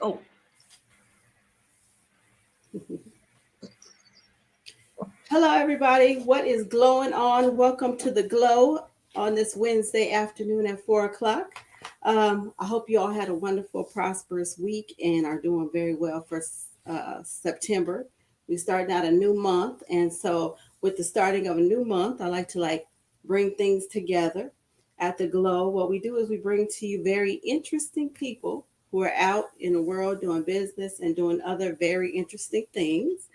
Oh, hello, everybody. What is glowing on? Welcome to the Glow on this Wednesday afternoon at 4 o'clock. I hope you all had a wonderful, prosperous week and are doing very well for September. We started out a new month, and so with the starting of a new month, I like to bring things together at the Glow. What we do is we bring to you very interesting people who are out in the world doing business and doing other very interesting things.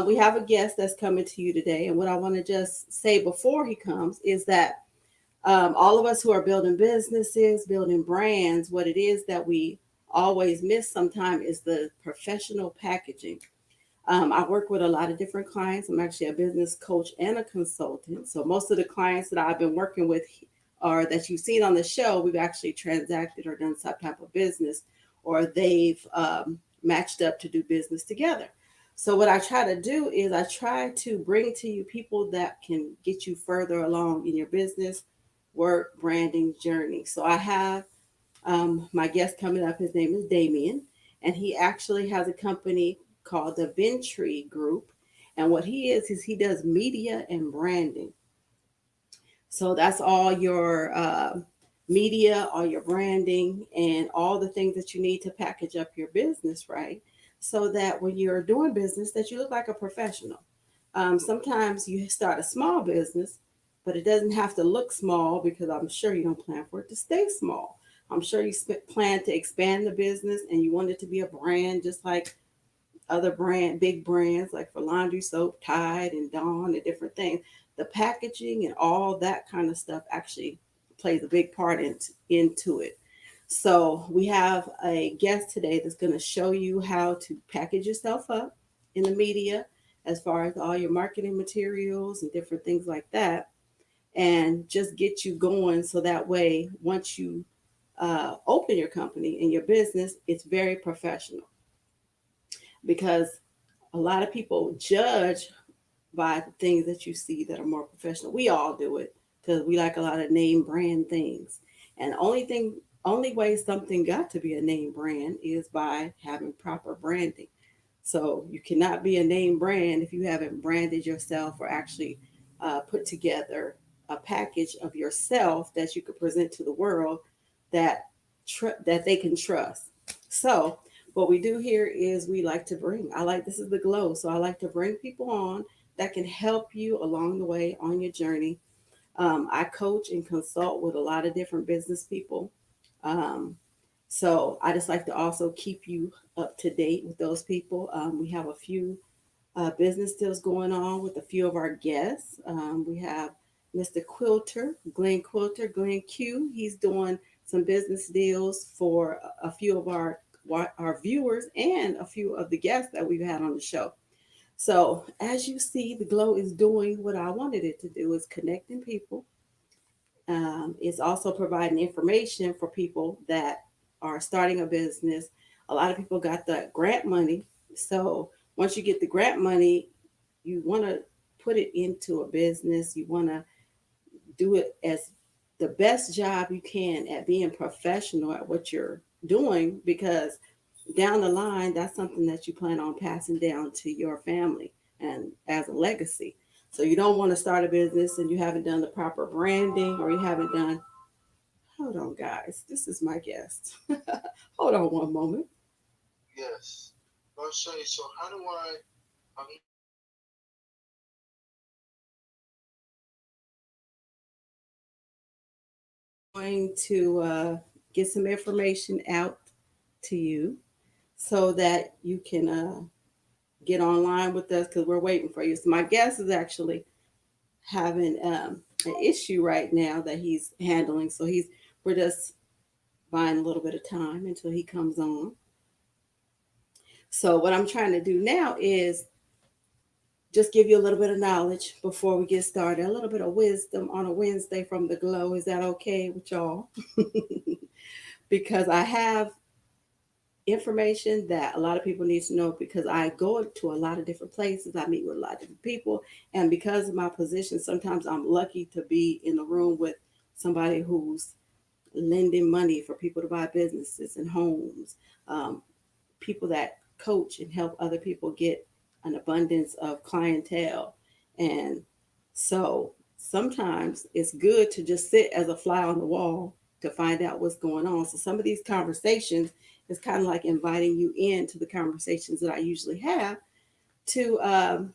We have a guest that's coming to you today, and what I want to just say before he comes is that all of us who are building businesses, building brands, what it is that we always miss sometimes is the professional packaging. I work with a lot of different clients. I'm actually a business coach and a consultant. So most of the clients that I've been working with or that you've seen on the show, we've actually transacted or done some type of business, or they've matched up to do business together. So what I try to do is I try to bring to you people that can get you further along in your business, work, branding journey. So I have my guest coming up. His name is Damien, and he actually has a company called the Ventree Group. And what he is he does media and branding. So that's all your media, all your branding, and all the things that you need to package up your business, right? So that when you're doing business, that you look like a professional. Sometimes you start a small business, but it doesn't have to look small because I'm sure you don't plan for it to stay small. I'm sure you plan to expand the business and you want it to be a brand just like other big brands like for laundry soap, Tide and Dawn and different things. The packaging and all that kind of stuff actually plays a big part into it. So we have a guest today that's going to show you how to package yourself up in the media as far as all your marketing materials and different things like that, and just get you going so that way once you open your company and your business, it's very professional because a lot of people judge by the things that you see that are more professional. We all do it because we like a lot of name brand things. And only way something got to be a name brand is by having proper branding. So you cannot be a name brand if you haven't branded yourself or actually put together a package of yourself that you could present to the world that that they can trust. So what we do here is we like to bring. I like this is the Glow, so I like to bring people on that can help you along the way on your journey. I coach and consult with a lot of different business people. Um, so I just like to also keep you up to date with those people. We have a few business deals going on with a few of our guests. We have Mr. Glenn Q. He's doing some business deals for a few of our viewers and a few of the guests that we've had on the show. So as you see, the Glow is doing what I wanted it to do: is connecting people. It's also providing information for people that are starting a business. A lot of people got the grant money. So once you get the grant money, you want to put it into a business. You want to do it as the best job you can at being professional at what you're doing because down the line, that's something that you plan on passing down to your family and as a legacy. So you don't want to start a business and you haven't done the proper branding or you haven't done. Hold on, guys. This is my guest. Hold on one moment. Yes. Vonshai, so how do I'm Going to get some information out to you so that you can get online with us because we're waiting for you. So my guest is actually having an issue right now that he's handling. So we're just buying a little bit of time until he comes on. So what I'm trying to do now is just give you a little bit of knowledge before we get started, a little bit of wisdom on a Wednesday from the Glow. Is that okay with y'all? Because I have information that a lot of people need to know because I go to a lot of different places. I meet with a lot of different people. And because of my position, sometimes I'm lucky to be in the room with somebody who's lending money for people to buy businesses and homes, um, people that coach and help other people get an abundance of clientele. And so sometimes it's good to just sit as a fly on the wall to find out what's going on. So some of these conversations is kind of like inviting you into the conversations that I usually have to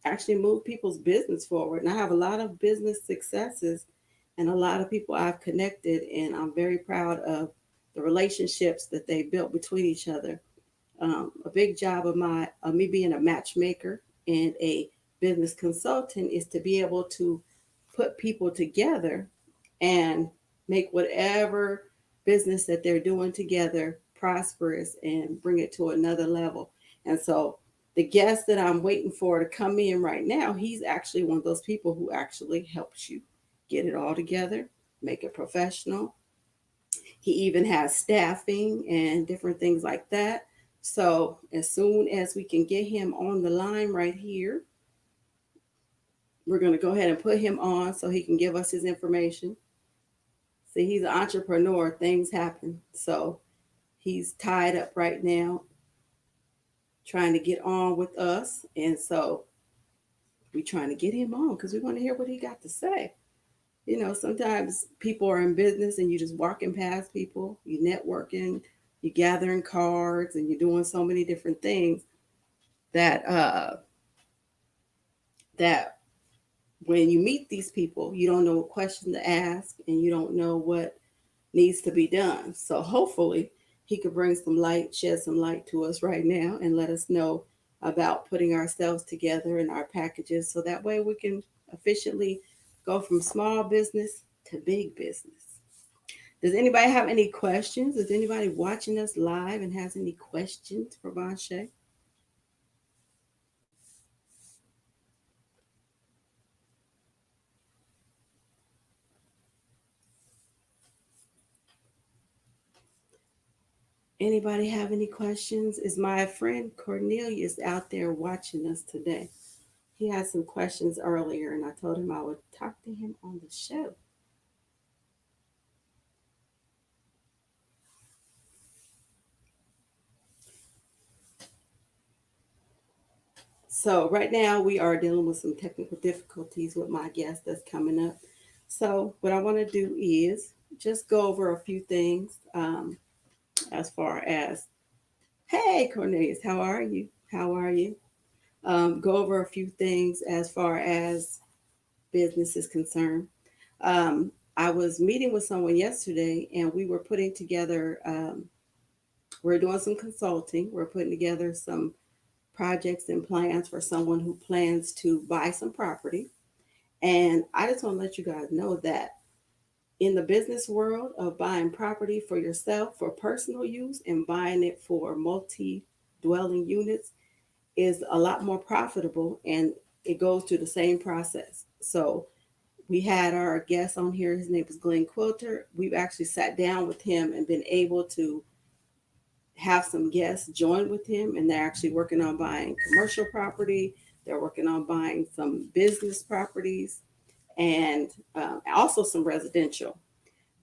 actually move people's business forward. And I have a lot of business successes and a lot of people I've connected, and I'm very proud of the relationships that they built between each other. A big job of me being a matchmaker and a business consultant is to be able to put people together and make whatever business that they're doing together prosperous and bring it to another level. And so the guest that I'm waiting for to come in right now, he's actually one of those people who actually helps you get it all together, make it professional. He even has staffing and different things like that. So as soon as we can get him on the line right here, we're going to go ahead and put him on so he can give us his information. See, he's an entrepreneur, things happen. So he's tied up right now trying to get on with us. And so we're trying to get him on because we want to hear what he got to say. You know, sometimes people are in business and you're just walking past people, you networking, you gathering cards, and you're doing so many different things that that when you meet these people, you don't know what question to ask and you don't know what needs to be done. So hopefully he could bring some light, shed some light to us right now and let us know about putting ourselves together in our packages so that way we can efficiently go from small business to big business. Does anybody have any questions? Is anybody watching us live and has any questions for Vonshai? Anybody have any questions? Is my friend Cornelius out there watching us today? He had some questions earlier, and I told him I would talk to him on the show. So, right now we are dealing with some technical difficulties with my guest that's coming up. So, what I want to do is just go over a few things as far as, hey, Cornelius, how are you? How are you? Go over a few things as far as business is concerned. Um, I was meeting with someone yesterday, and we were putting together. We're doing some consulting. We're putting together some projects and plans for someone who plans to buy some property. And I just want to let you guys know that in the business world of buying property for yourself for personal use and buying it for multi dwelling units is a lot more profitable, and it goes through the same process. So we had our guest on here. His name is Glenn Quilter. We've actually sat down with him and been able to have some guests join with him, and they're actually working on buying commercial property. They're working on buying some business properties and also some residential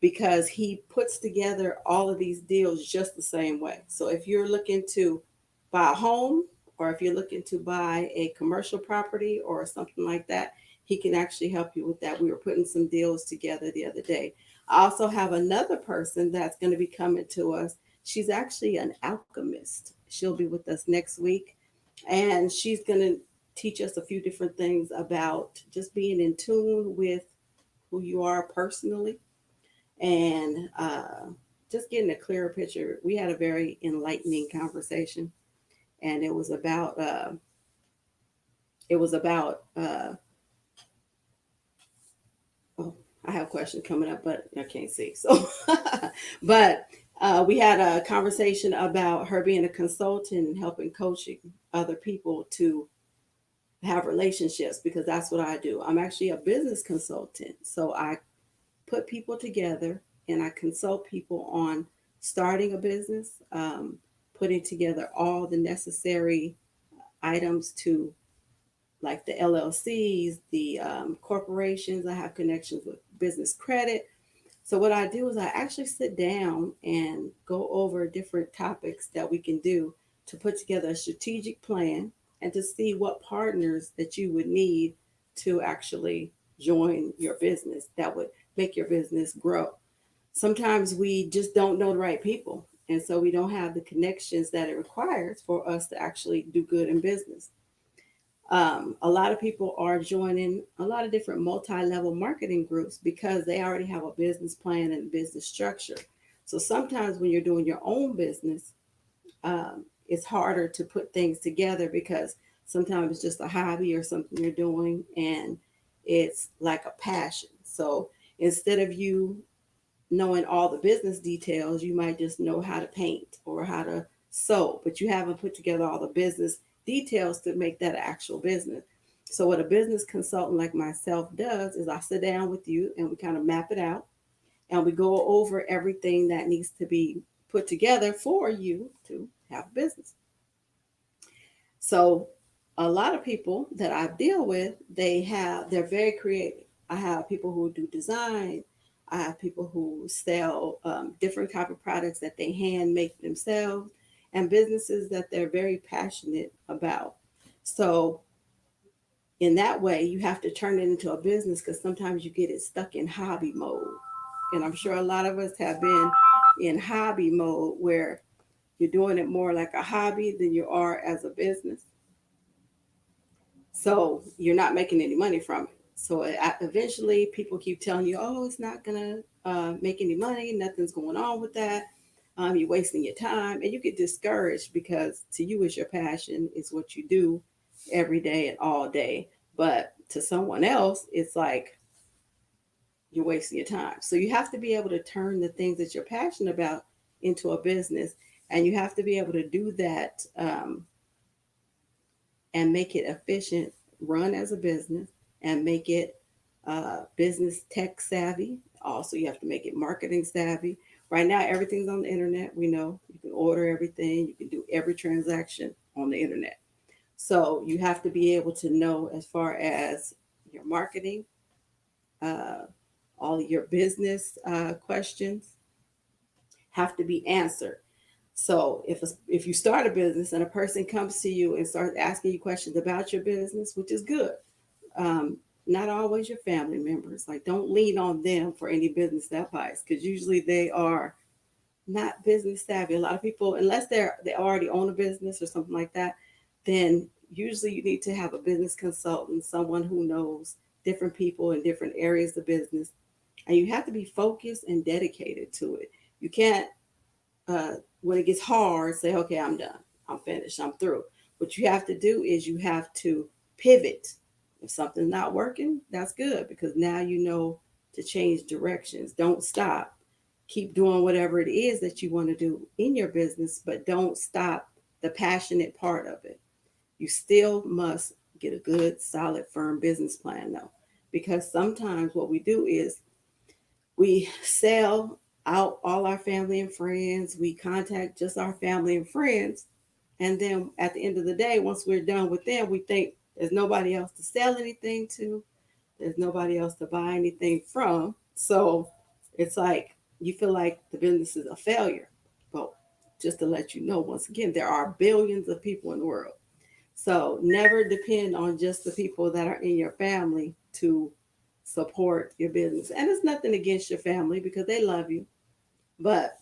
because he puts together all of these deals just the same way. So if you're looking to buy a home or if you're looking to buy a commercial property or something like that, he can actually help you with that. We were putting some deals together the other day. I also have another person that's going to be coming to us. She's actually an alchemist. She'll be with us next week, and she's going to teach us a few different things about just being in tune with who you are personally and just getting a clearer picture. We had a very enlightening conversation, and it was about oh, I have a question coming up, but I can't see. So, but we had a conversation about her being a consultant and helping coaching other people to have relationships because that's what I do. I'm actually a business consultant. So I put people together and I consult people on starting a business, putting together all the necessary items to like the LLCs, the corporations. I have connections with business credit. So what I do is I actually sit down and go over different topics that we can do to put together a strategic plan and to see what partners that you would need to actually join your business that would make your business grow. Sometimes we just don't know the right people, and so we don't have the connections that it requires for us to actually do good in business. A lot of people are joining a lot of different multi-level marketing groups because they already have a business plan and business structure. So sometimes when you're doing your own business, it's harder to put things together because sometimes it's just a hobby or something you're doing and it's like a passion. So instead of you knowing all the business details, you might just know how to paint or how to sew, but you haven't put together all the business details to make that an actual business. So, what a business consultant like myself does is I sit down with you and we kind of map it out and we go over everything that needs to be put together for you to have a business. So, a lot of people that I deal with, they're very creative. I have people who do design. I have people who sell different type of products that they hand make themselves, and businesses that they're very passionate about. So in that way, you have to turn it into a business because sometimes you get it stuck in hobby mode. And I'm sure a lot of us have been in hobby mode where you're doing it more like a hobby than you are as a business. So you're not making any money from it. So eventually, people keep telling you, "Oh, it's not gonna make any money. Nothing's going on with that. You're wasting your time," and you get discouraged because to you, it's your passion. It's what you do every day and all day. But to someone else, it's like you're wasting your time. So you have to be able to turn the things that you're passionate about into a business, and you have to be able to do that and make it efficient, run as a business, and make it business tech savvy. Also, you have to make it marketing savvy. Right now, everything's on the internet. We know you can order everything, you can do every transaction on the internet. So you have to be able to know as far as your marketing, uh, all of your business questions have to be answered. So if you start a business and a person comes to you and starts asking you questions about your business, which is good, um, not always your family members. Like don't lean on them for any business advice because usually they are not business savvy. A lot of people, unless they already own a business or something like that, then usually you need to have a business consultant, someone who knows different people in different areas of business, and you have to be focused and dedicated to it. You can't when it gets hard, say, okay, I'm done. I'm finished. I'm through. What you have to do is you have to pivot. If something's not working, that's good because now you know to change directions. Don't stop. Keep doing whatever it is that you want to do in your business, but don't stop the passionate part of it. You still must get a good, solid, firm business plan, though, because sometimes what we do is we sell out all our family and friends. We contact just our family and friends. And then at the end of the day, once we're done with them, we think there's nobody else to sell anything to, there's nobody else to buy anything from. So it's like you feel like the business is a failure. But just to let you know, once again, there are billions of people in the world. So never depend on just the people that are in your family to support your business. And it's nothing against your family because they love you, but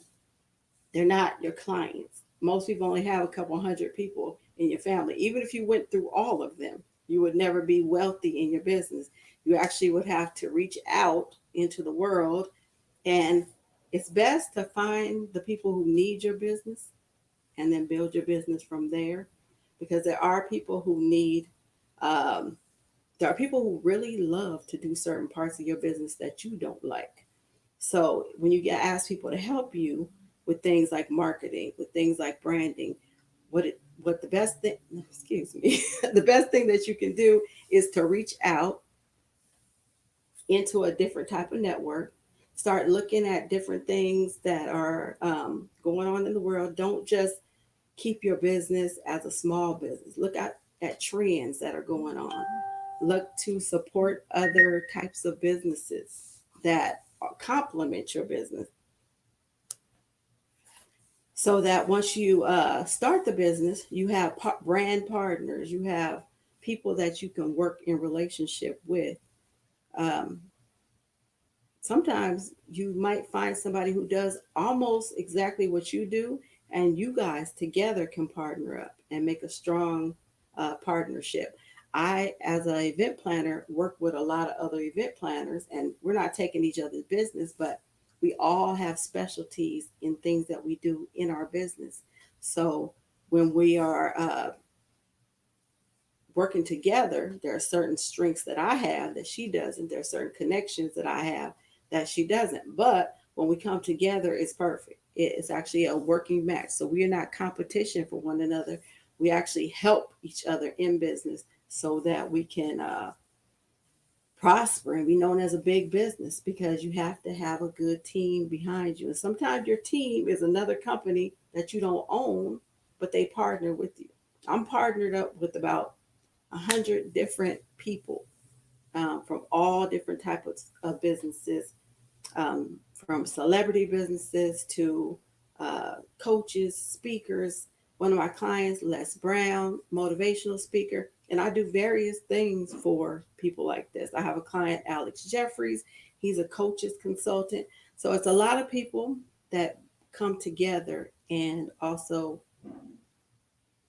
they're not your clients. Most people only have a couple hundred people in your family. Even if you went through all of them, you would never be wealthy in your business. You actually would have to reach out into the world, and it's best to find the people who need your business and then build your business from there because there are people who need um, there are people who really love to do certain parts of your business that you don't like. So when you get ask people to help you with things like marketing, with things like branding, what the best thing excuse me the best thing that you can do is to reach out into a different type of network. Start looking at different things that are going on in the world. Don't just keep your business as a small business. Look at trends that are going on. Look to support other types of businesses. that complement your business, so that once you start the business, you have brand partners, you have people that you can work in relationship with. Um, Sometimes you might find somebody who does almost exactly what you do, and you guys together can partner up and make a strong partnership. I, as an event planner, work with a lot of other event planners, and we're not taking each other's business, but we all have specialties in things that we do in our business. So when we are working together, there are certain strengths that I have that she doesn't. There are certain connections that I have that she doesn't. But when we come together, it's perfect. It's actually a working match. So we are not competition for one another. We actually help each other in business so that we can prosper and be known as a big business, because you have to have a good team behind you. And sometimes your team is another company that you don't own, but they partner with you. I'm partnered up with about 100 different people from all different types of businesses, from celebrity businesses to coaches, speakers. One of my clients, Les Brown, motivational speaker, and I do various things for people like this. I have a client, Alex Jeffries. He's a coach's consultant. So it's a lot of people that come together and also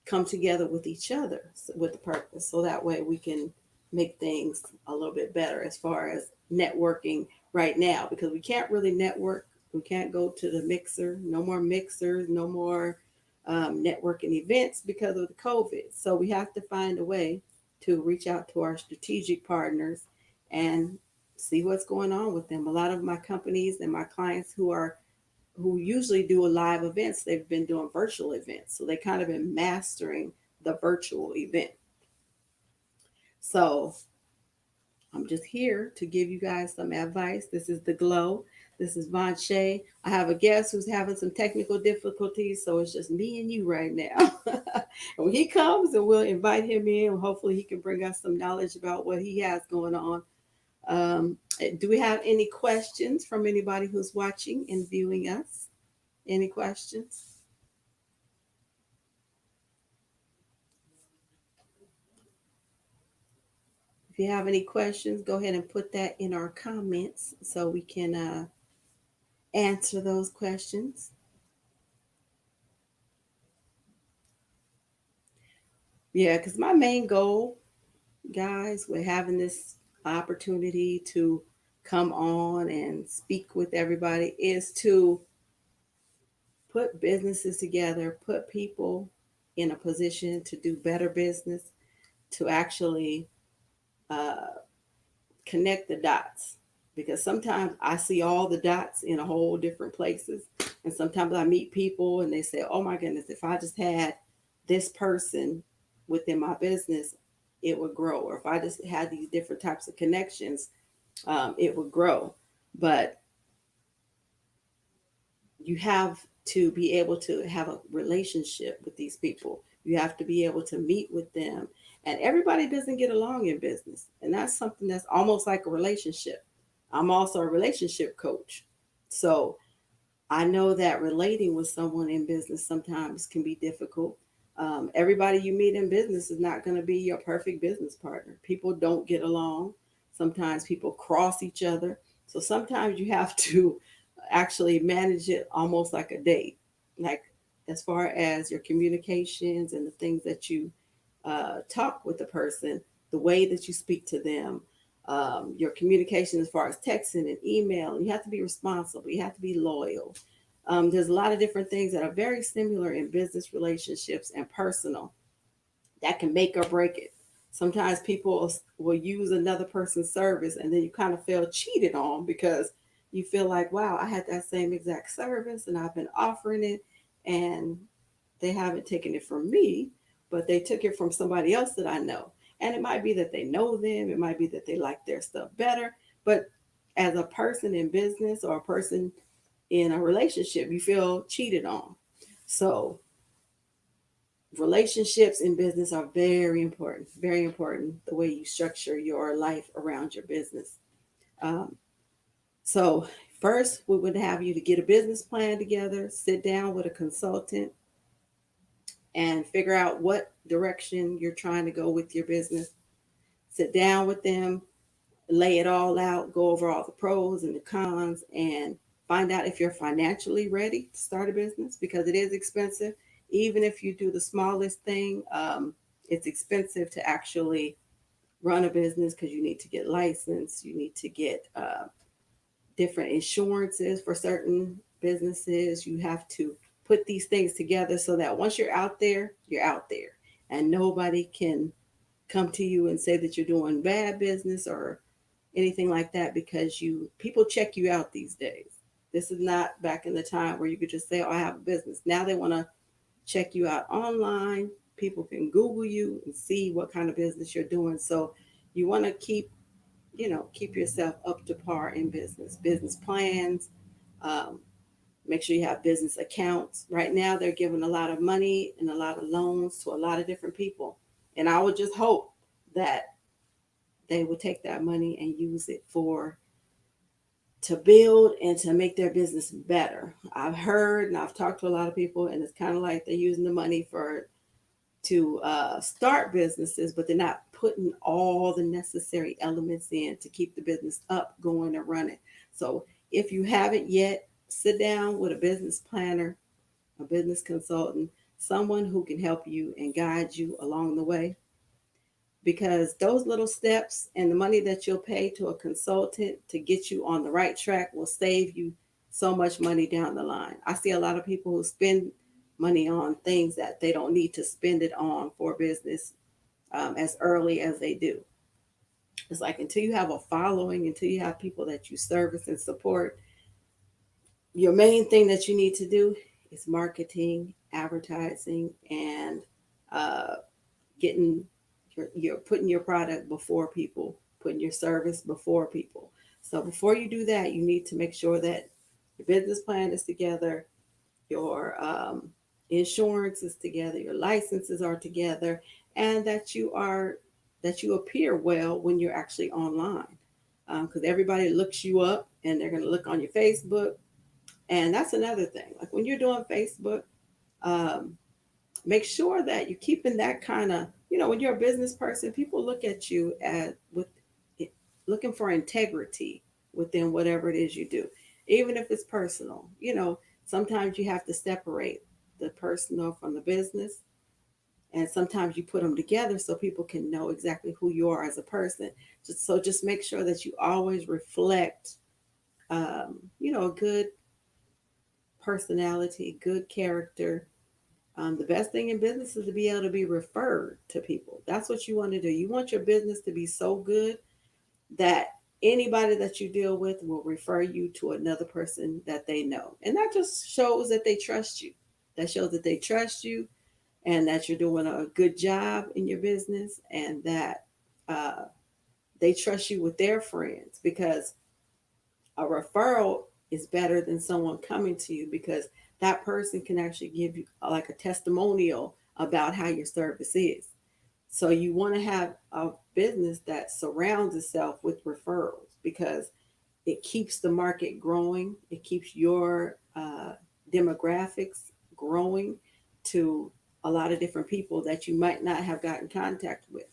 come together with each other with the purpose, so that way we can make things a little bit better as far as networking right now, because we can't really network. We can't go to the mixer. No more mixers, no more networking events because of the COVID. So we have to find a way to reach out to our strategic partners and see what's going on with them. A lot of my companies and my clients who usually do a live events, they've been doing virtual events. So they kind of been mastering the virtual event. So I'm just here to give you guys some advice. This is the Glow. This is Vonshai. I have a guest who's having some technical difficulties, so it's just me and you right now. And when he comes, and we'll invite him in, hopefully he can bring us some knowledge about what he has going on. Do we have any questions from anybody who's watching and viewing us? Any questions? If you have any questions, go ahead and put that in our comments so we can answer those questions. Yeah, because my main goal, guys, with having this opportunity to come on and speak with everybody is to put businesses together, put people in a position to do better business, to actually uh, connect the dots, because sometimes I see all the dots in a whole different places, and sometimes I meet people and they say, oh my goodness, if I just had this person within my business, it would grow. Or if I just had these different types of connections, it would grow. But you have to be able to have a relationship with these people. You have to be able to meet with them. And everybody doesn't get along in business. And that's something that's almost like a relationship. I'm also a relationship coach. So I know that relating with someone in business sometimes can be difficult. Everybody you meet in business is not going to be your perfect business partner. People don't get along. Sometimes people cross each other. So sometimes you have to actually manage it almost like a date, like as far as your communications and the things that you talk with the person, the way that you speak to them, your communication as far as texting and email. You have to be responsible. You have to be loyal. There's a lot of different things that are very similar in business relationships and personal that can make or break it. Sometimes people will use another person's service, and then you kind of feel cheated on because you feel like, wow, I had that same exact service and I've been offering it, and they haven't taken it from me, but they took it from somebody else that I know. And it might be that they know them, it might be that they like their stuff better. But as a person in business or a person in a relationship, you feel cheated on. So relationships in business are very important, very important. The way you structure your life around your business. Um, So, first, we would have you to get a business plan together, sit down with a consultant, and figure out what direction you're trying to go with your business. Sit down with them, lay it all out, go over all the pros and the cons, and find out if you're financially ready to start a business because it is expensive. Even if you do the smallest thing, it's expensive to actually run a business because you need to get licensed, you need to get different insurances for certain businesses. You have to put these things together so that once you're out there, and nobody can come to you and say that you're doing bad business or anything like that because you people check you out these days. This is not back in the time where you could just say, "Oh, I have a business." Now they want to check you out online. People can Google you and see what kind of business you're doing. So you want to keep yourself up to par in business plans. Um, Make sure you have business accounts. Right now, they're giving a lot of money and a lot of loans to a lot of different people. And I would just hope that they would take that money and use it for to build and to make their business better. I've heard and I've talked to a lot of people, and it's kind of like they're using the money for to start businesses, but they're not putting all the necessary elements in to keep the business up, going, and running. So if you haven't yet, sit down with a business planner, a business consultant, someone who can help you and guide you along the way. Because those little steps and the money that you'll pay to a consultant to get you on the right track will save you so much money down the line. I see a lot of people who spend money on things that they don't need to spend it on for business as early as they do. It's like until you have a following, until you have people that you service and support, your main thing that you need to do is marketing, advertising, and uh, getting you're putting your product before people, putting your service before people. So before you do that, you need to make sure that your business plan is together, your insurance is together, your licenses are together, and that you appear well when you're actually online. Because everybody looks you up and they're going to look on your Facebook, and that's another thing. Like when you're doing Facebook, um, make sure that you're keeping that kind of, when you're a business person, people look at you as with looking for integrity within whatever it is you do, even if it's personal. Sometimes you have to separate the personal from the business, and sometimes you put them together so people can know exactly who you are as a person. Just make sure that you always reflect, a good personality, good character. The best thing in business is to be able to be referred to people. That's what you want to do. You want your business to be so good that anybody that you deal with will refer you to another person that they know. And that just shows that they trust you. That shows that they trust you and that you're doing a good job in your business and that uh, they trust you with their friends because a referral is better than someone coming to you because that person can actually give you like a testimonial about how your service is. So you want to have a business that surrounds itself with referrals because it keeps the market growing. It keeps your demographics growing to a lot of different people that you might not have gotten contact with.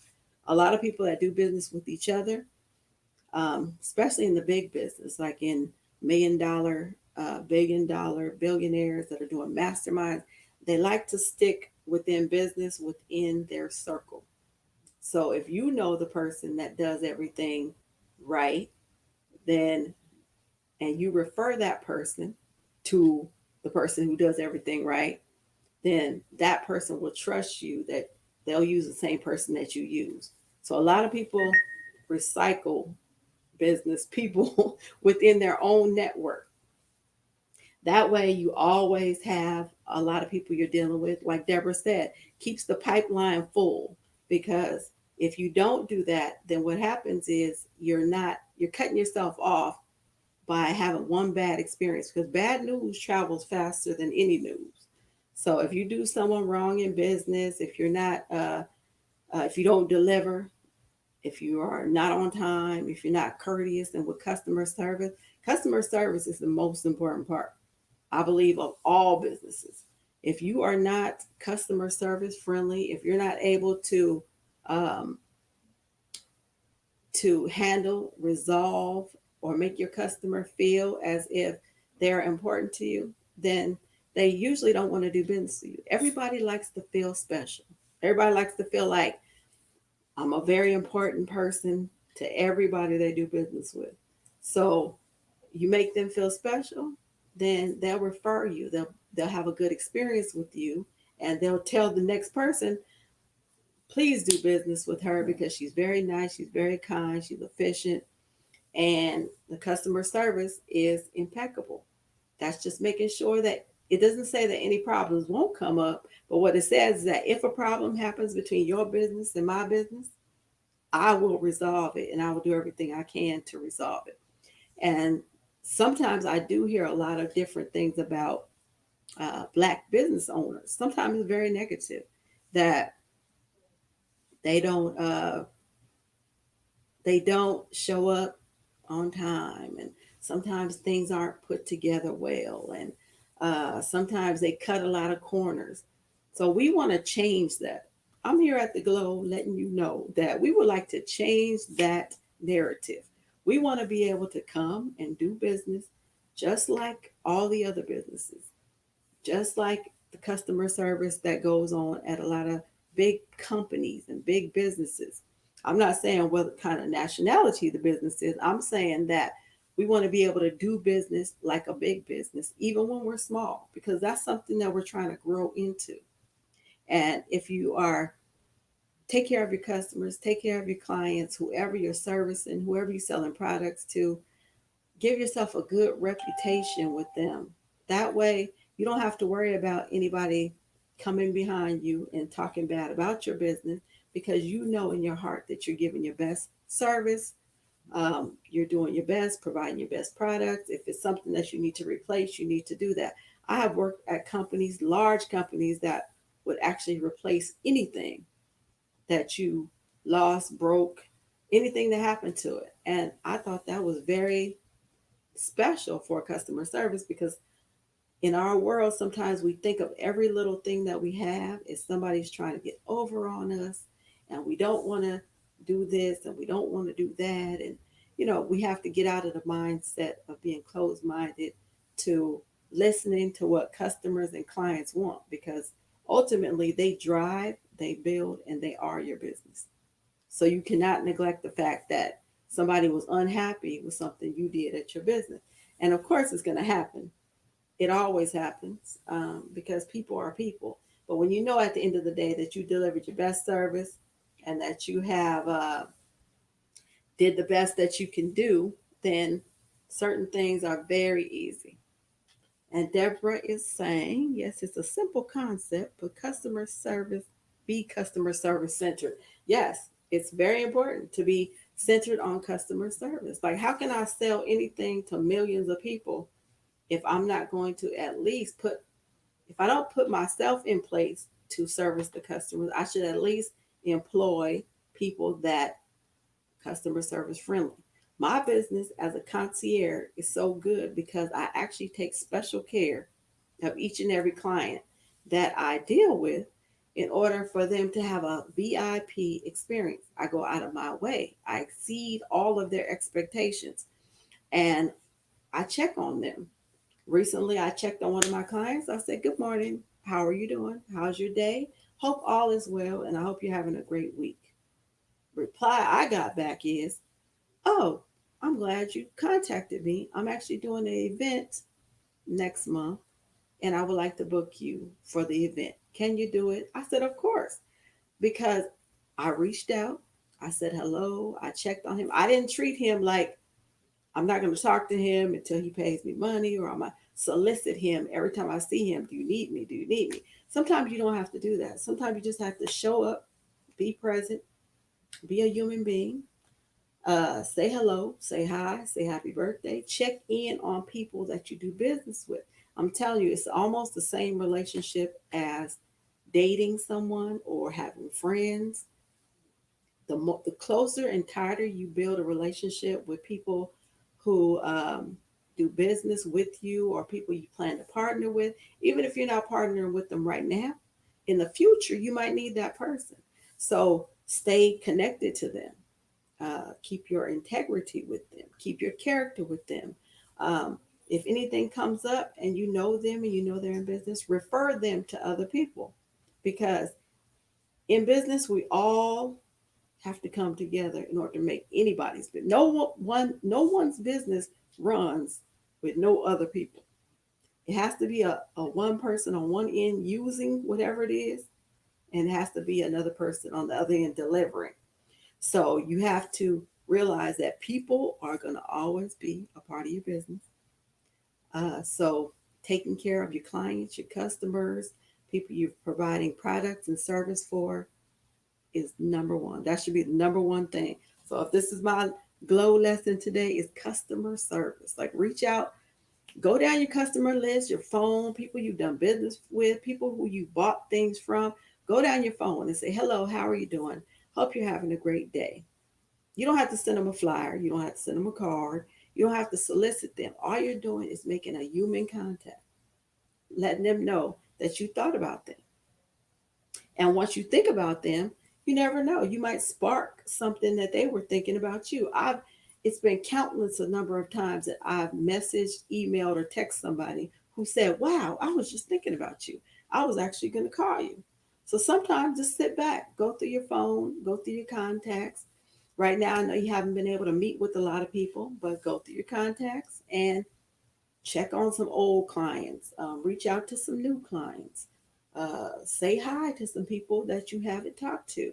A lot of people that do business with each other, especially in the big business, like in $1 million, $1 billion billionaires that are doing masterminds, they like to stick within business within their circle. So if you know the person that does everything right, then and you refer that person to the person who does everything right, then that person will trust you that they'll use the same person that you use. So a lot of people recycle business people within their own network. That way, you always have a lot of people you're dealing with. Like Deborah said, keeps the pipeline full because if you don't do that, then what happens is you're cutting yourself off by having one bad experience because bad news travels faster than any news. So if you do someone wrong in business, if you're not, if you don't deliver, If you are not on time, if you're not courteous and with customer service is the most important part, I believe, of all businesses. If you are not customer service friendly, if you're not able um, to handle, resolve, or make your customer feel as if they're important to you, then they usually don't want to do business with you. Everybody likes to feel special. Everybody likes to feel like I'm a very important person to everybody they do business with. So you make them feel special, then they'll refer you. They'll have a good experience with you, and they'll tell the next person, please do business with her because she's very nice, she's very kind, she's efficient, and the customer service is impeccable. That's just making sure that it doesn't say that any problems won't come up, but what it says is that if a problem happens between your business and my business, I will resolve it and I will do everything I can to resolve it. And sometimes I do hear a lot of different things about Black business owners. Sometimes it's very negative that they don't uh, they don't show up on time, and sometimes things aren't put together well, and sometimes they cut a lot of corners. So we want to change that. I'm here at the Glow letting you know that we would like to change that narrative. We want to be able to come and do business just like all the other businesses, just like the customer service that goes on at a lot of big companies and big businesses. I'm not saying what kind of nationality the business is. I'm saying that we want to be able to do business like a big business, even when we're small, because that's something that we're trying to grow into. And if you are take care of your customers, take care of your clients, whoever you're servicing, whoever you're selling products to, give yourself a good reputation with them. That way, you don't have to worry about anybody coming behind you and talking bad about your business because you know in your heart that you're giving your best service. You're doing your best, providing your best products. If it's something that you need to replace, you need to do that. I have worked at companies, large companies, that would actually replace anything that you lost, broke, anything that happened to it. And I thought that was very special for customer service because in our world, sometimes we think of every little thing that we have is somebody's trying to get over on us, and we don't want to do this and we don't want to do that. And, we have to get out of the mindset of being closed minded to listening to what customers and clients want because ultimately they drive, they build, and they are your business. So you cannot neglect the fact that somebody was unhappy with something you did at your business. And of course, it's going to happen. It always happens because people are people. But when you know at the end of the day that you delivered your best service and that you have did the best that you can do, then certain things are very easy. And Deborah is saying, yes, it's a simple concept, but be customer service centered. Yes, it's very important to be centered on customer service. Like, how can I sell anything to millions of people if I'm not going to at least if I don't put myself in place to service the customers, I should at least employ people that customer service friendly. My business as a concierge is so good because I actually take special care of each and every client that I deal with in order for them to have a VIP experience. I go out of my way. I exceed all of their expectations and I check on them. Recently, I checked on one of my clients. I said, good morning. How are you doing? How's your day? Hope all is well and I hope you're having a great week. Reply I got back is, oh, I'm glad you contacted me. I'm actually doing an event next month and I would like to book you for the event. Can you do it? I said, of course, because I reached out. I said hello. I checked on him. I didn't treat him like I'm not going to talk to him until he pays me money or I'm going to solicit him every time I see him. Do you need me? Do you need me? Sometimes you don't have to do that. Sometimes you just have to show up, be present, be a human being, say hello, say hi, say happy birthday, check in on people that you do business with. I'm telling you, it's almost the same relationship as dating someone or having friends. The closer and tighter you build a relationship with people who do business with you or people you plan to partner with, even if you're not partnering with them right now, in the future you might need that person. So stay connected to them. Keep your integrity with them. Keep your character with them. Um, if anything comes up and you know them and you know they're in business, refer them to other people, because in business we all have to come together in order to make anybody's business. No one's business runs with no other people. It has to be a one person on one end using whatever it is, and it has to be another person on the other end delivering. So you have to realize that people are going to always be a part of your business. So taking care of your clients, your customers, people you're providing products and service for is number one. That should be the number one thing. So if this is my glow lesson today, is customer service. Like reach out, go down your customer list, your phone, people you've done business with, people who you bought things from. Go down your phone and say, hello, how are you doing? Hope you're having a great day. You don't have to send them a flyer. You don't have to send them a card. You don't have to solicit them. All you're doing is making a human contact, letting them know that you thought about them. And once you think about them, you never know. You might spark something that they were thinking about you. It's been countless a number of times that I've messaged, emailed, or text somebody who said, wow, I was just thinking about you. I was actually going to call you. So sometimes just sit back, go through your phone, go through your contacts. Right now, I know you haven't been able to meet with a lot of people, but go through your contacts and check on some old clients, reach out to some new clients, say hi to some people that you haven't talked to.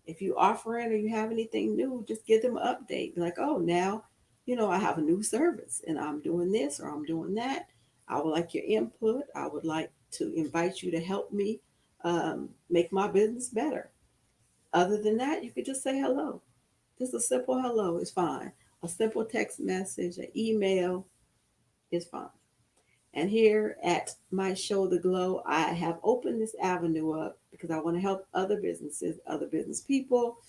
If you offering or you have anything new, just give them an update. Be like, oh, now, I have a new service and I'm doing this or I'm doing that. I would like your input. I would like to invite you to help me make my business better. Other than that, you could just say hello. Just a simple hello is fine. A simple text message, an email is fine. And here at my show, The Glow, I have opened this avenue up because I want to help other businesses, other business people.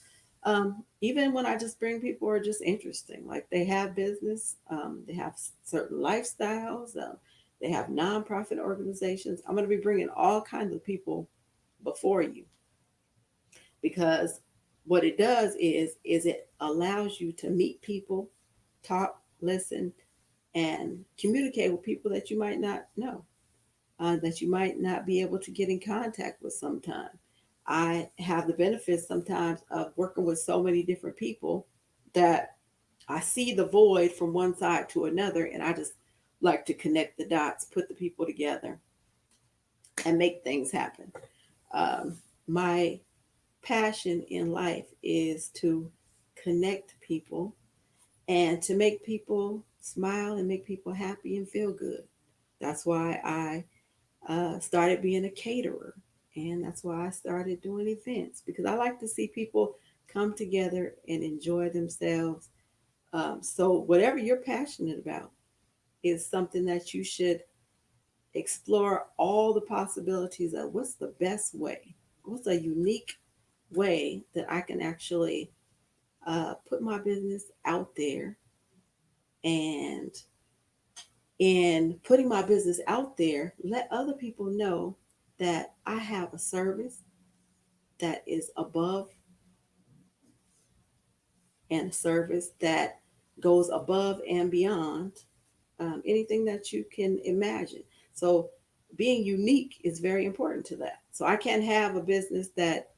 Even when I just bring people who are just interesting, like they have business, they have certain lifestyles, they have nonprofit organizations. I'm going to be bringing all kinds of people before you, because what it does is it allows you to meet people, talk, listen, and communicate with people that you might not know, that you might not be able to get in contact with sometime. I have the benefits sometimes of working with so many different people that I see the void from one side to another, and I just like to connect the dots, put the people together, and make things happen. My passion in life is to connect people and to make people smile and make people happy and feel good. That's why I started being a caterer. And that's why I started doing events, because I like to see people come together and enjoy themselves. So, whatever you're passionate about is something that you should explore all the possibilities of what's the best way, what's a unique way that I can actually put my business out there. And in putting my business out there, let other people know that I have a service that is above, and a service that goes above and beyond anything that you can imagine. So being unique is very important to that. So I can't have a business that,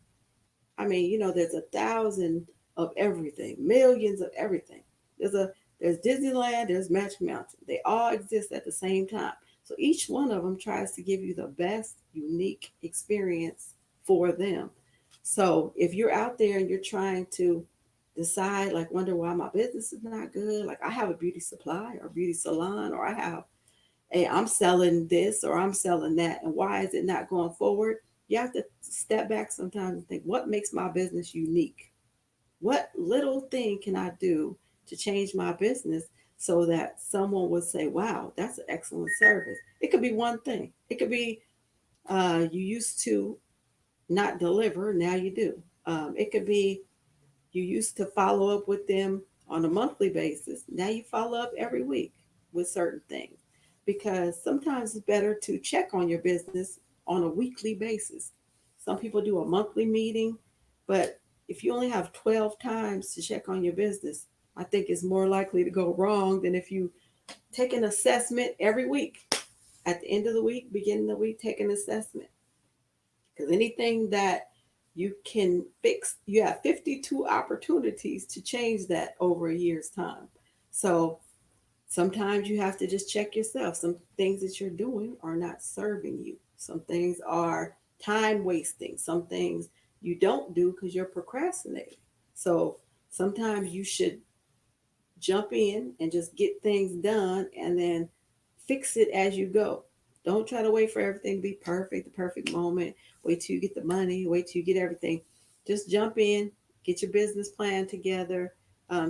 there's 1,000 of everything, millions of everything. There's a there's Disneyland, there's Magic Mountain. They all exist at the same time. So each one of them tries to give you the best unique experience for them. So if you're out there and you're trying to decide, like wonder why my business is not good, like I have a beauty supply or beauty salon, or I have hey, I'm selling this or I'm selling that, and why is it not going forward? You have to step back sometimes and think, what makes my business unique? What little thing can I do to change my business so that someone would say, wow, that's an excellent service? It could be one thing. It could be you used to not deliver, now you do. It could be You used to follow up with them on a monthly basis. Now you follow up every week with certain things because sometimes it's better to check on your business on a weekly basis. Some people do a monthly meeting, but if you only have 12 times to check on your business, I think it's more likely to go wrong than if you take an assessment every week. At the end of the week, beginning of the week, take an assessment. Because anything that you can fix, you have 52 opportunities to change that over a year's time. So sometimes you have to just check yourself. Some things that you're doing are not serving you, some things are time wasting, some things you don't do because you're procrastinating. So sometimes you should jump in and just get things done and then fix it as you go. Don't try to wait for everything to be perfect, the perfect moment. Wait till you get the money, wait till you get everything. Just jump in, get your business plan together,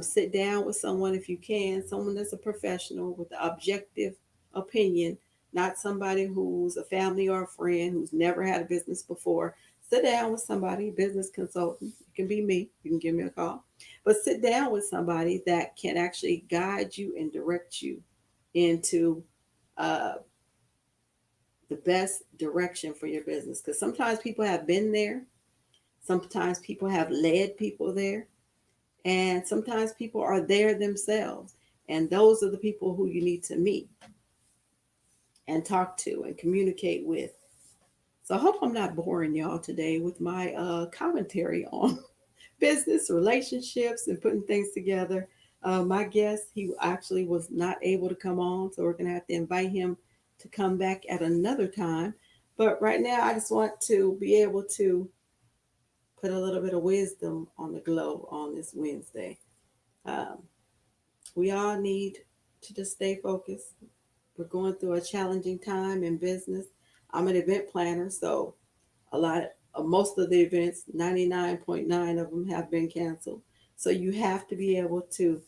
sit down with someone if you can, someone that's a professional with an objective opinion, not somebody who's a family or a friend who's never had a business before. Sit down with somebody, business consultant. It can be me. You can give me a call. But sit down with somebody that can actually guide you and direct you into uh, the best direction for your business. Because sometimes people have been there, sometimes people have led people there, and sometimes people are there themselves. And those are the people who you need to meet and talk to and communicate with. So I hope I'm not boring y'all today with my commentary on business, relationships, and putting things together. My guest, he actually was not able to come on, so we're going to have to invite him to come back at another time. But right now, I just want to be able to put a little bit of wisdom on the glow on this Wednesday. Um, we all need to just stay focused. We're going through a challenging time in business. I'm an event planner, so a lot of most of the events, 99.9 of them have been canceled. So you have to be able to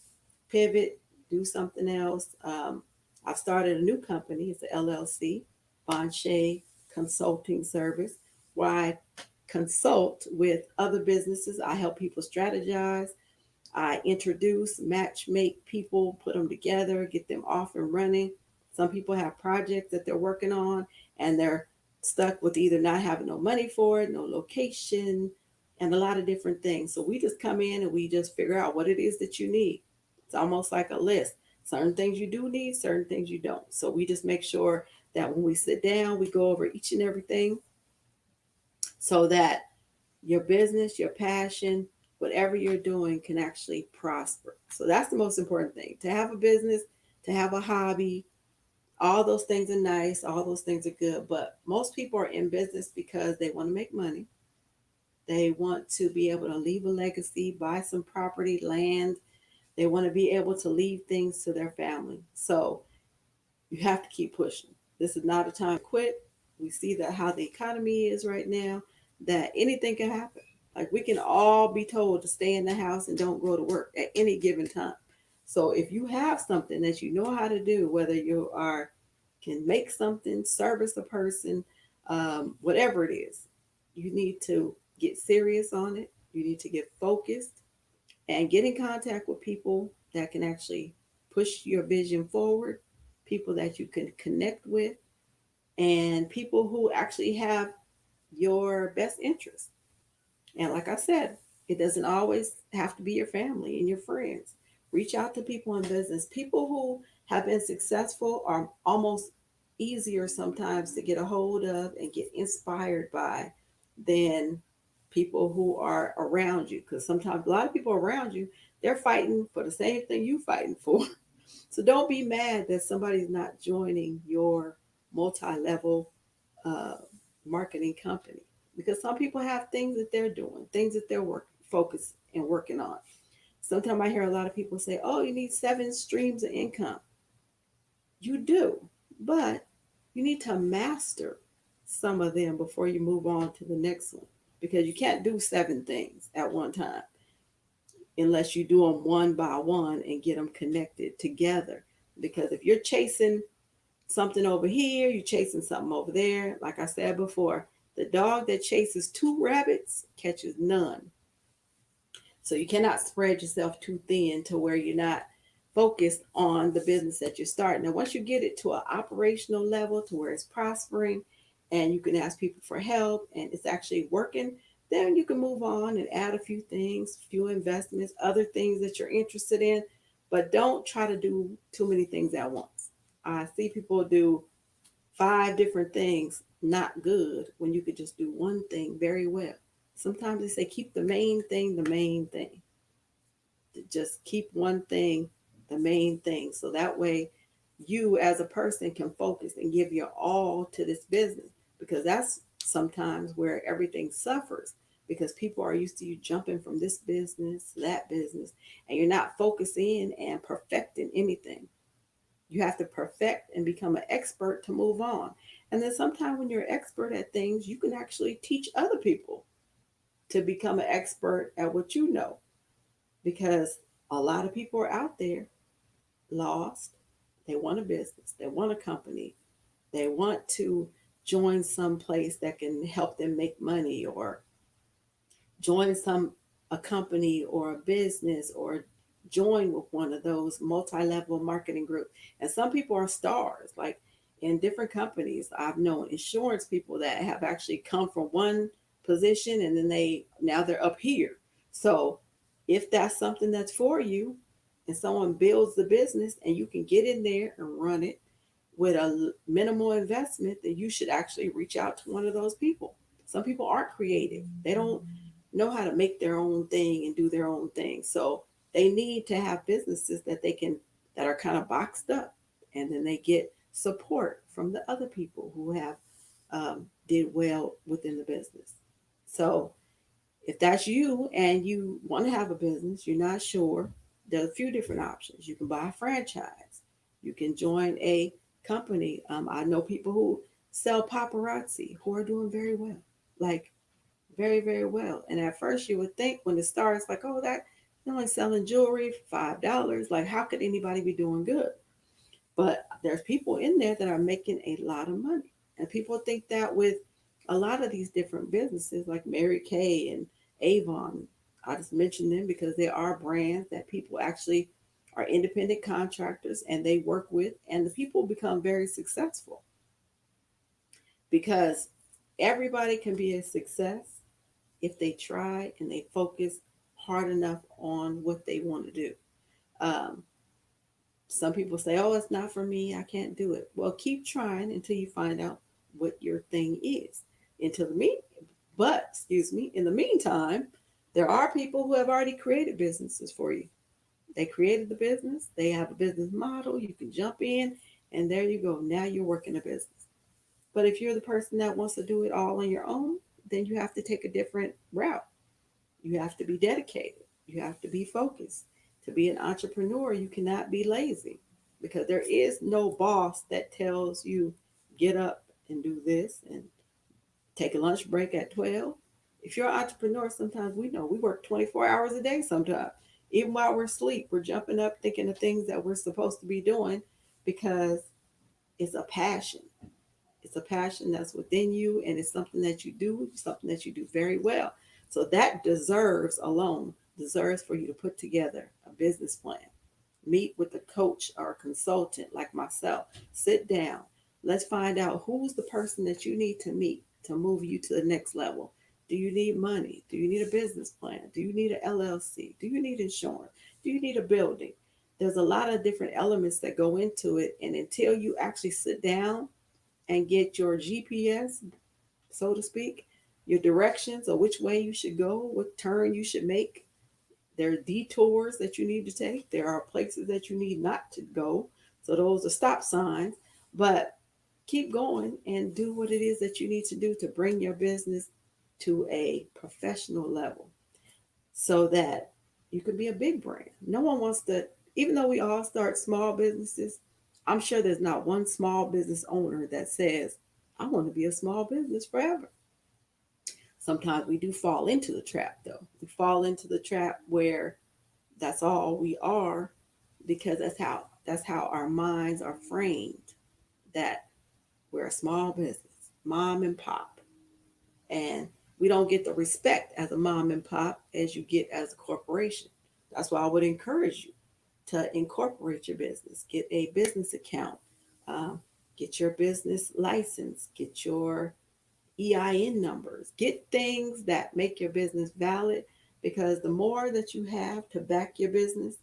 pivot, do something else. I've started a new company. It's an LLC, Vonshai Consulting Service, where I consult with other businesses. I help people strategize. I introduce, match make people, put them together, get them off and running. Some people have projects that they're working on and they're stuck with either not having no money for it, no location, and a lot of different things. So we just come in and we just figure out what it is that you need. It's almost like a list. Certain things you do need, certain things you don't. So we just make sure that when we sit down, we go over each and everything so that your business, your passion, whatever you're doing can actually prosper. So that's the most important thing. To have a business, to have a hobby, all those things are nice, all those things are good, but most people are in business because they want to make money. They want to be able to leave a legacy, buy some property, land. They want to be able to leave things to their family. So you have to keep pushing. This is not a time to quit. We see that how the economy is right now, that anything can happen. Like we can all be told to stay in the house and don't go to work at any given time. So if you have something that you know how to do, whether you are can make something, service a person, whatever it is, you need to get serious on it. You need to get focused and get in contact with people that can actually push your vision forward, people that you can connect with, and people who actually have your best interest. And like I said, it doesn't always have to be your family and your friends. Reach out to people in business. People who have been successful are almost easier sometimes to get a hold of and get inspired by than people who are around you. Because sometimes a lot of people around you, they're fighting for the same thing you are fighting for. So don't be mad that somebody's not joining your multi-level uh, marketing company because some people have things that they're doing, things that they're focused and working on. Sometimes I hear a lot of people say, "Oh, you need 7 streams of income." You do, but you need to master some of them before you move on to the next one because you can't do 7 things at one time unless you do them one by one and get them connected together. Because if you're chasing something over here, you're chasing something over there. Like I said before, the dog that chases 2 rabbits catches none. So you cannot spread yourself too thin to where you're not focused on the business that you're starting. Now, once you get it to an operational level to where it's prospering and you can ask people for help and it's actually working, then you can move on and add a few things, few investments, other things that you're interested in, but don't try to do too many things at once. I see people do five different things not good when you could just do one thing very well. Sometimes they say keep the main thing. Just keep one thing the main thing. So that way you as a person can focus and give your all to this business because that's sometimes where everything suffers because people are used to you jumping from this business to that business and you're not focusing and perfecting anything. You have to perfect and become an expert to move on. And then sometimes when you're an expert at things, you can actually teach other people to become an expert at what you know because a lot of people are out there lost. They want a business, they want a company, they want to join some place that can help them make money or join some a company or a business or join with one of those multi-level marketing groups. And some people are stars, like in different companies. I've known insurance people that have actually come from one position and then they're up here. So if that's something that's for you and someone builds the business and you can get in there and run it with a minimal investment, then you should actually reach out to one of those people. Some people aren't creative. They don't know how to make their own thing and do their own thing. So they need to have businesses that are kind of boxed up, and then they get support from the other people who have did well within the business. So if that's you and you want to have a business, you're not sure, there's a few different options. You can buy a franchise. You can join a company. I know people who sell paparazzi who are doing very well, like very, very well. And at first, you would think when it starts, like, oh, that they're only selling jewelry for $5. Like, how could anybody be doing good? But there's people in there that are making a lot of money. And people think that with a lot of these different businesses like Mary Kay and Avon, I just mentioned them because they are brands that people actually are independent contractors and they work with, and the people become very successful because everybody can be a success if they try and they focus hard enough on what they want to do. Um, some people say, oh, it's not for me. I can't do it. Well, keep trying until you find out what your thing is. Until the mean, but excuse me, in the meantime, there are people who have already created businesses for you. They created the business. They have a business model. You can jump in, and there you go. Now you're working a business. But if you're the person that wants to do it all on your own, then you have to take a different route. You have to be dedicated. You have to be focused. To be an entrepreneur, you cannot be lazy because there is no boss that tells you get up and do this and take a lunch break at 12. If you're an entrepreneur, sometimes we know we work 24 hours a day sometimes. Even while we're asleep, we're jumping up thinking of things that we're supposed to be doing because it's a passion. It's a passion that's within you and it's something that you do, something that you do very well. So that deserves for you to put together a business plan. Meet with a coach or a consultant like myself. Sit down. Let's find out who's the person that you need to meet to move you to the next level. Do you need money? Do you need a business plan? Do you need an LLC? Do you need insurance? Do you need a building? There's a lot of different elements that go into it. And until you actually sit down and get your GPS, so to speak, your directions or which way you should go, what turn you should make. There are detours that you need to take. There are places that you need not to go. So those are stop signs. But keep going and do what it is that you need to do to bring your business to a professional level so that you can be a big brand. No one wants to, even though we all start small businesses, I'm sure there's not one small business owner that says, I want to be a small business forever. Sometimes we do fall into the trap, though. We fall into the trap where that's all we are because that's how our minds are framed that we're a small business, mom and pop. And We don't get the respect as a mom and pop as you get as a corporation. That's why I would encourage you to incorporate your business, get a business account, um, get your business license, get your EIN numbers, get things that make your business valid, because the more that you have to back your business,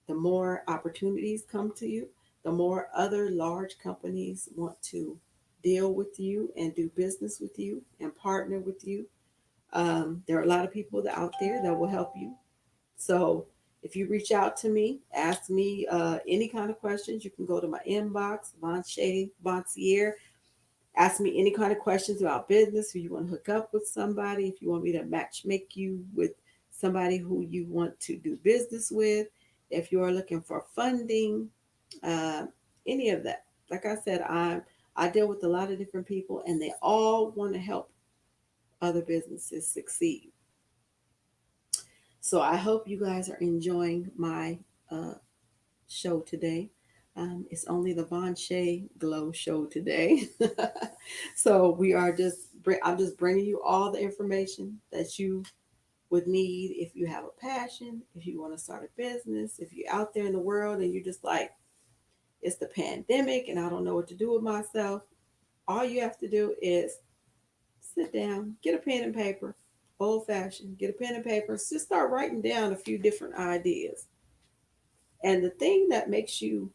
the more opportunities come to you, the more other large companies want to deal with you and do business with you and partner with you. There are a lot of people out there that will help you. So if you reach out to me, ask me any kind of questions, you can go to my inbox, Vonshai Bonsier. Ask me any kind of questions about business. If you want to hook up with somebody, if you want me to match make you with somebody who you want to do business with, if you are looking for funding, uh, any of that. Like I said, I deal with a lot of different people, and they all want to help other businesses succeed. So I hope you guys are enjoying my uh, show today. It's only the Von Shea Glow show today. So we are just, I'm just bringing you all the information that you would need if you have a passion, if you want to start a business, if you're out there in the world and you're just like, it's the pandemic and I don't know what to do with myself. All you have to do is sit down, get a pen and paper, old fashioned, get a pen and paper, just start writing down a few different ideas. And the thing that makes you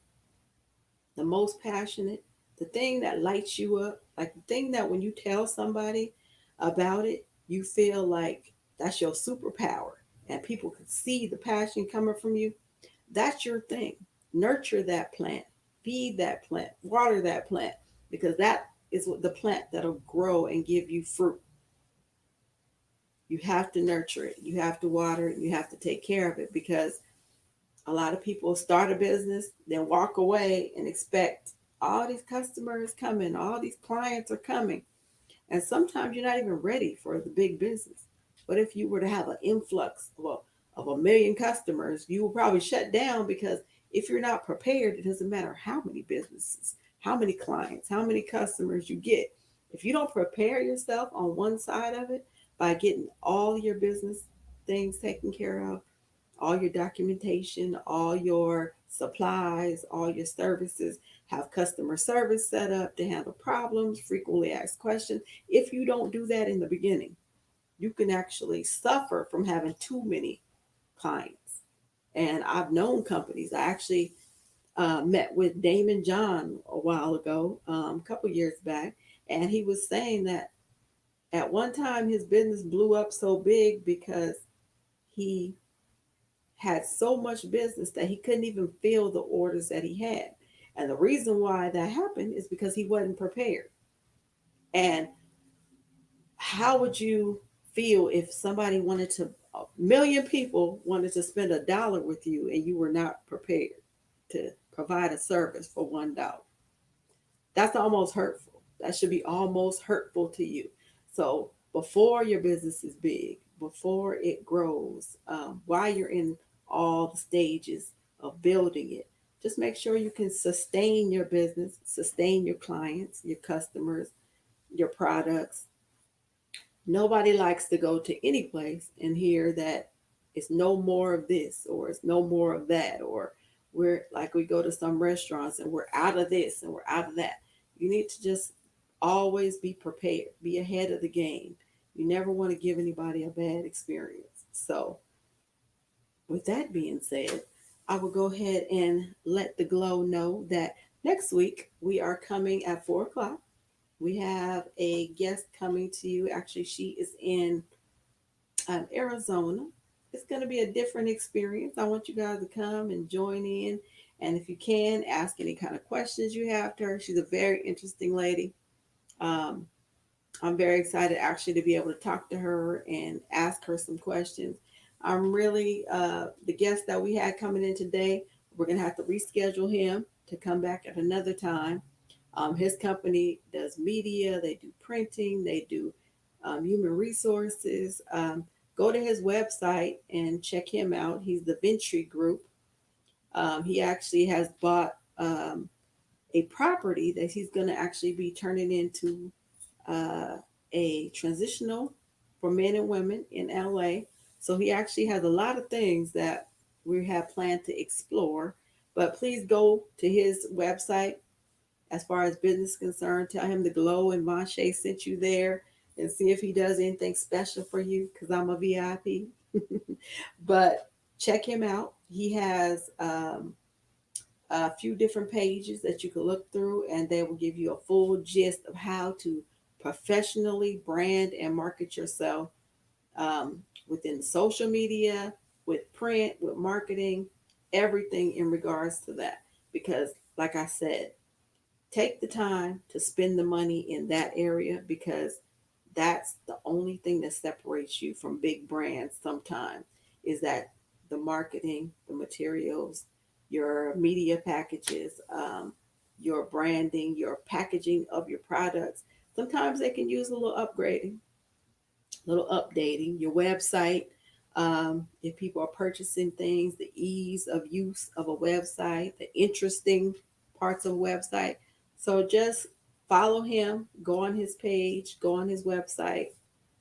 the most passionate, the thing that lights you up, like the thing that when you tell somebody about it, you feel like that's your superpower and people can see the passion coming from you. That's your thing. Nurture that plant, feed that plant, water that plant, because that is what the plant that'll grow and give you fruit. You have to nurture it, you have to water it, you have to take care of it, because a lot of people start a business, then walk away and expect all these customers coming, all these clients are coming. And sometimes you're not even ready for the big business. But if you were to have an influx of a million customers, you will probably shut down, because if you're not prepared, it doesn't matter how many businesses, how many clients, how many customers you get. If you don't prepare yourself on one side of it by getting all your business things taken care of, all your documentation, all your supplies, all your services, have customer service set up to handle problems, frequently asked questions. If you don't do that in the beginning, you can actually suffer from having too many clients. And I've known companies. I actually met with Damon John a while ago, a couple years back, and he was saying that at one time his business blew up so big because he had so much business that he couldn't even fill the orders that he had. And the reason why that happened is because he wasn't prepared. And how would you feel if somebody wanted to, a million people wanted to spend $1 with you and you were not prepared to provide a service for $1? That's almost hurtful. That should be almost hurtful to you. So before your business is big, before it grows, while you're in all the stages of building it, just make sure you can sustain your business, sustain your clients, your customers, your products. Nobody likes to go to any place and hear that it's no more of this or it's no more of that, or we're like we go to some restaurants and we're out of this and we're out of that. You need to just always be prepared, be ahead of the game. You never want to give anybody a bad experience. So, with that being said, I will go ahead and let the Glow know that next week we are coming at 4 o'clock. We have a guest coming to you. Actually, she is in Arizona. It's going to be a different experience. I want you guys to come and join in. And if you can, ask any kind of questions you have to her. She's a very interesting lady. Um, I'm very excited actually to be able to talk to her and ask her some questions. I'm really, the guest that we had coming in today, we're going to have to reschedule him to come back at another time. His company does media, they do printing, they do human resources. Go to his website and check him out. He's the Ventry Group. He actually has bought a property that he's going to actually be turning into a transitional for men and women in LA. So he actually has a lot of things that we have planned to explore. But please go to his website as far as business concerned. Tell him the Glow and Vonshai sent you there and see if he does anything special for you because I'm a VIP. But check him out. He has a few different pages that you can look through, and they will give you a full gist of how to professionally brand and market yourself within social media, with print, with marketing, everything in regards to that. Because, like I said, take the time to spend the money in that area because that's the only thing that separates you from big brands sometimes is that the marketing, the materials, your media packages, your branding, your packaging of your products. Sometimes they can use a little upgrading, a little updating your website. If people are purchasing things, the ease of use of a website, the interesting parts of a website. So just follow him, go on his page, go on his website,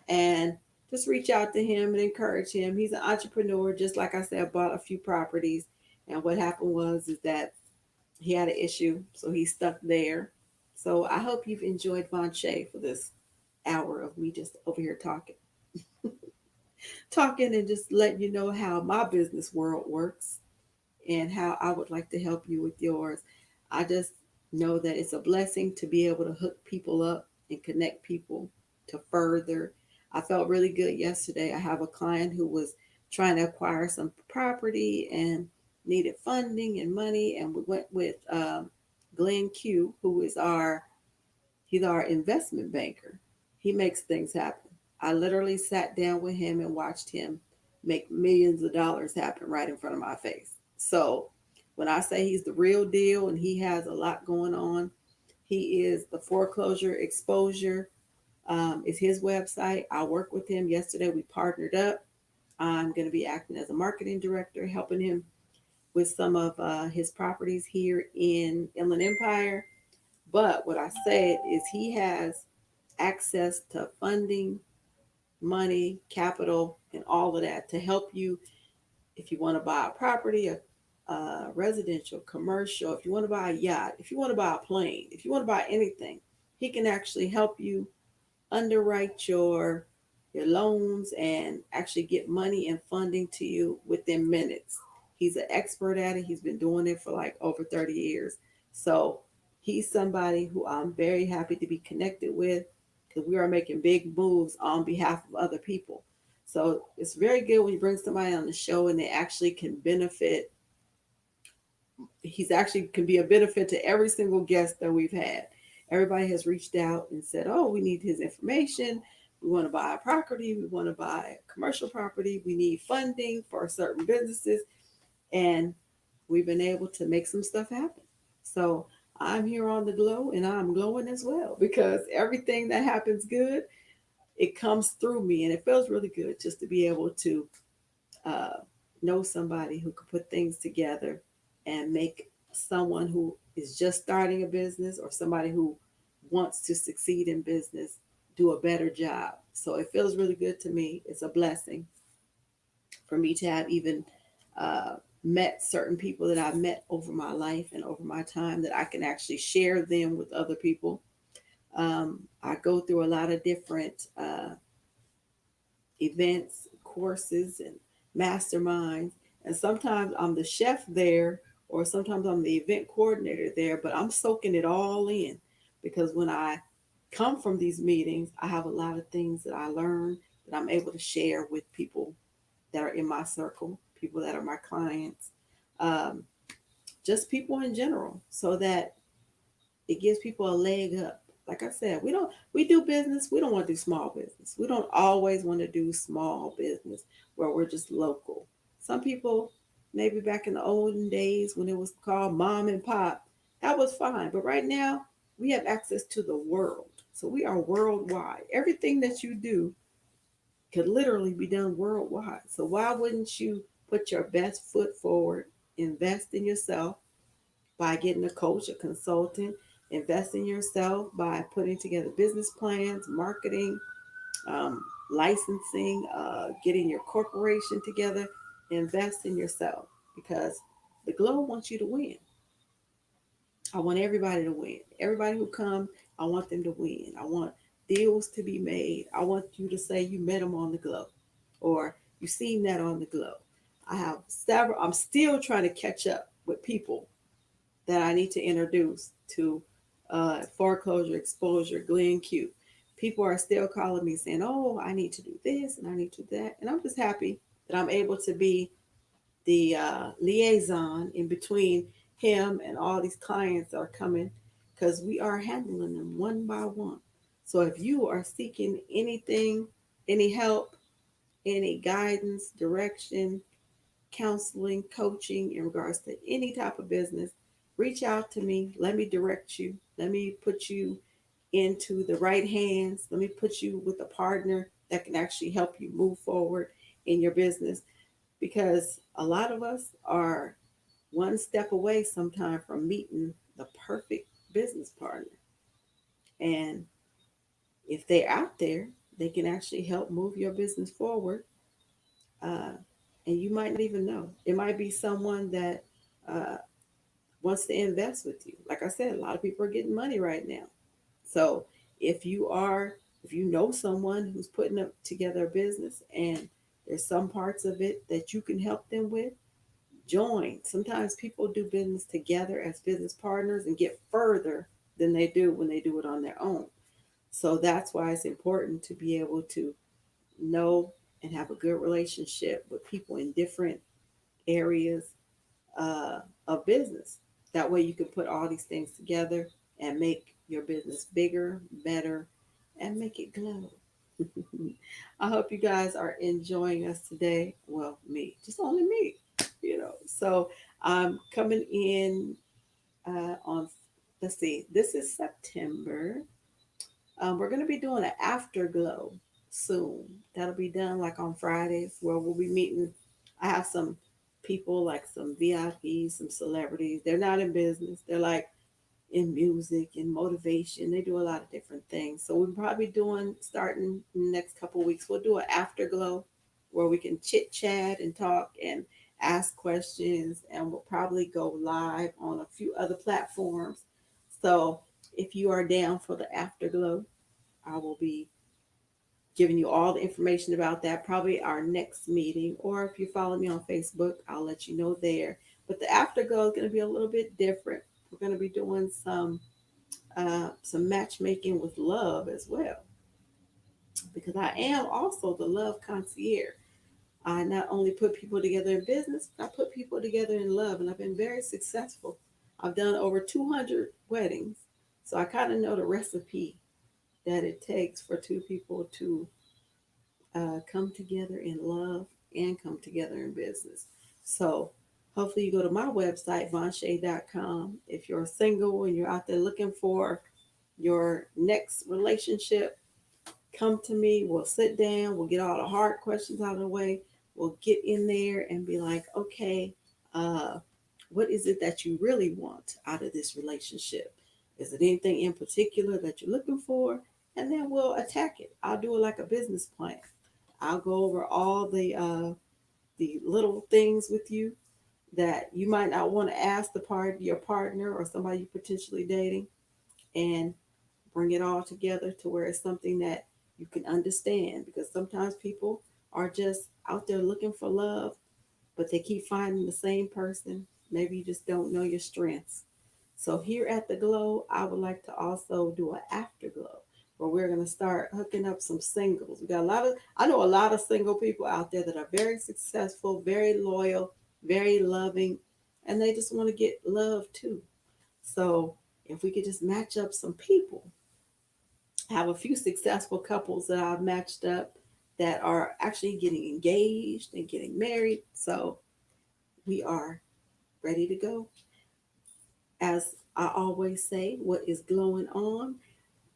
and just reach out to him and encourage him. He's an entrepreneur, just like I said, bought a few properties. And what happened was is that he had an issue, so he's stuck there. So I hope you've enjoyed Von Shea for this hour of me just over here talking and just letting you know how my business world works and how I would like to help you with yours. I just know that it's a blessing to be able to hook people up and connect people to further. I felt really good yesterday. I have a client who was trying to acquire some property and needed funding and money, and we went with Glenn Q, who is he's our investment banker. He makes things happen. I literally sat down with him and watched him make millions of dollars happen right in front of my face. So when I say he's the real deal and he has a lot going on, he is the foreclosure exposure. Is his website. I worked with him yesterday. We partnered up. I'm going to be acting as a marketing director, helping him with some of his properties here in Inland Empire. But what I said is he has access to funding, money, capital, and all of that to help you if you want to buy a property, a residential, commercial, if you want to buy a yacht, if you want to buy a plane, if you want to buy anything, he can actually help you underwrite your loans and actually get money and funding to you within minutes. He's an expert at it. He's been doing it for like over 30 years. So he's somebody who I'm very happy to be connected with because we are making big moves on behalf of other people. So it's very good when you bring somebody on the show and they actually can benefit. He's actually can be a benefit to every single guest that we've had. Everybody has reached out and said, "Oh, we need his information. We want to buy a property. We want to buy a commercial property. We need funding for certain businesses." And we've been able to make some stuff happen. So I'm here on the glow and I'm glowing as well because everything that happens good, it comes through me. And it feels really good just to be able to uh, know somebody who could put things together and make someone who is just starting a business or somebody who wants to succeed in business do a better job. So it feels really good to me. It's a blessing for me to have even met certain people that I've met over my life and over my time that I can actually share them with other people. I go through a lot of different events, courses, and masterminds. And sometimes I'm the chef there, or sometimes I'm the event coordinator there, but I'm soaking it all in because when I come from these meetings, I have a lot of things that I learn that I'm able to share with people that are in my circle, people that are my clients, um, just people in general, so that it gives people a leg up. Like I said, we do business, we don't want to do small business. We don't always want to do small business where we're just local. Some people, maybe back in the olden days when it was called mom and pop, that was fine. But right now, we have access to the world. So we are worldwide. Everything that you do could literally be done worldwide. So why wouldn't you put your best foot forward, invest in yourself, by getting a coach, a consultant, Invest in yourself by putting together business plans, marketing, licensing, getting your corporation together. Invest in yourself because the Glow wants you to win. I want everybody to win. Everybody who come, I want them to win. I want deals to be made. I want you to say you met them on the Glow, or you seen that on the Glow. I have several. I'm still trying to catch up with people that I need to introduce to foreclosure exposure, Glen Q. People are still calling me saying, "Oh, I need to do this and I need to do that," and I'm just happy that I'm able to be the liaison in between him and all these clients that are coming because we are handling them one by one. So if you are seeking anything, any help, any guidance, direction, counseling, coaching in regards to any type of business, reach out to me. Let me direct you. Let me put you into the right hands. Let me put you with a partner that can actually help you move forward in your business because a lot of us are one step away sometime from meeting the perfect business partner. And if they're out there, they can actually help move your business forward. Uh, and you might not even know. It might be someone that uh, wants to invest with you. Like I said, a lot of people are getting money right now. So if you are, if you know someone who's putting up together a business and there's some parts of it that you can help them with, join. Sometimes people do business together as business partners and get further than they do when they do it on their own. So that's why it's important to be able to know and have a good relationship with people in different areas of business. That way you can put all these things together and make your business bigger, better, and make it glow. I hope you guys are enjoying us today. Well, me, just only me. So I'm coming in on, let's see, this is September. We're going to be doing an afterglow soon. That'll be done like on Fridays where we'll be meeting. I have some people like some VIPs, some celebrities. They're not in business. They're like in music and motivation. They do a lot of different things. So we'll probably doing starting in the next couple of weeks. We'll do an afterglow where we can chit chat and talk and ask questions, and we'll probably go live on a few other platforms. So if you are down for the afterglow, I will be giving you all the information about that, probably our next meeting. Or if you follow me on Facebook, I'll let you know there. But the afterglow is going to be a little bit different. We're going to be doing some matchmaking with love as well, because I am also the love concierge. I not only put people together in business, but I put people together in love, and I've been very successful. I've done over 200 weddings, so I kind of know the recipe that it takes for two people to come together in love and come together in business. So hopefully you go to my website, Vonshai.com. If you're single and you're out there looking for your next relationship, come to me. We'll sit down. We'll get all the hard questions out of the way. We'll get in there and be like, okay, uh, what is it that you really want out of this relationship? Is it anything in particular that you're looking for? And then we'll attack it. I'll do it like a business plan. I'll go over all the little things with you that you might not want to ask your partner or somebody you're potentially dating, and bring it all together to where it's something that you can understand. Because sometimes people are just out there looking for love, but they keep finding the same person. Maybe you just don't know your strengths. So here at the Glow, I would like to also do an afterglow where we're going to start hooking up some singles. We got a lot of, I know a lot of single people out there that are very successful, very loyal, very loving, and they just want to get love too. So if we could just match up some people, I have a few successful couples that I've matched up that are actually getting engaged and getting married. So we are ready to go. As I always say, what is glowing on?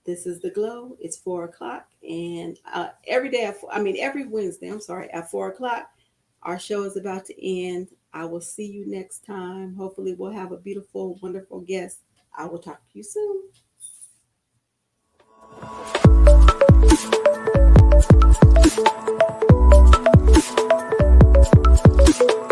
This is the Glow. It's 4 o'clock, and every day, every Wednesday, I'm sorry, at 4 o'clock, our show is about to end. I will see you next time. Hopefully, we'll have a beautiful, wonderful guest I will talk to you soon.